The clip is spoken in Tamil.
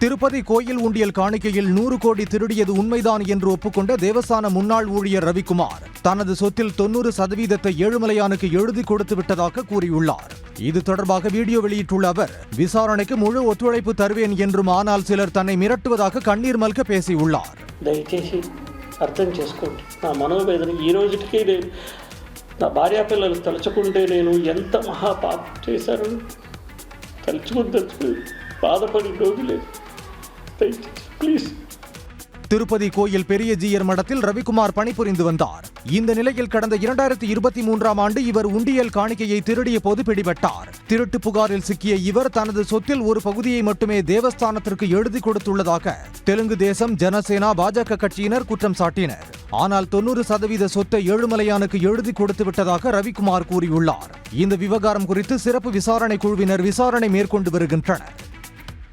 திருப்பதி கோயில் உண்டியல் காணிக்கையில் 100 கோடி திருடியது உண்மைதான் என்று ஒப்புக்கொண்ட தேவஸ்தான முன்னாள் ஊழியர் ரவிக்குமார் தனது சொத்தில் 90% ஏழுமலையானுக்கு எழுதி கொடுத்து விட்டதாக கூறியுள்ளார். இது தொடர்பாக வீடியோ வெளியிட்டுள்ள அவர், விசாரணைக்கு முழு ஒத்துழைப்பு தருவேன் என்றும், ஆனால் சிலர் தன்னை மிரட்டுவதாக கண்ணீர் மல்க பேசியுள்ளார். దయచేసి అర్థం చేసుకోండి. నా మనోవేదన ఈ రోజుకి నేను నా భార్య పిల్లలు తలుచుకుంటే నేను ఎంత మహాపాపం చేశాను తలుచుకుని బాధపడి రోజు లేదు. ప్లీజ్. திருப்பதி கோயில் பெரிய ஜீயர் மடத்தில் ரவிக்குமார் பணிபுரிந்து வந்தார். இந்த நிலையில் கடந்த 2023ஆம் ஆண்டு இவர் உண்டியல் காணிக்கையை திருடிய போது பிடிபட்டார். திருட்டு புகாரில் சிக்கிய இவர் தனது சொத்தில் ஒரு பகுதியை மட்டுமே தேவஸ்தானத்திற்கு எழுதி கொடுத்துள்ளதாக தெலுங்கு தேசம், ஜனசேனா, பாஜக கட்சியினர் குற்றம் சாட்டினர். ஆனால் 90% சொத்தை ஏழுமலையானுக்கு எழுதி கொடுத்து விட்டதாக ரவிக்குமார் கூறியுள்ளார். இந்த விவகாரம் குறித்து சிறப்பு விசாரணை குழுவினர் விசாரணை மேற்கொண்டு வருகின்றனர்.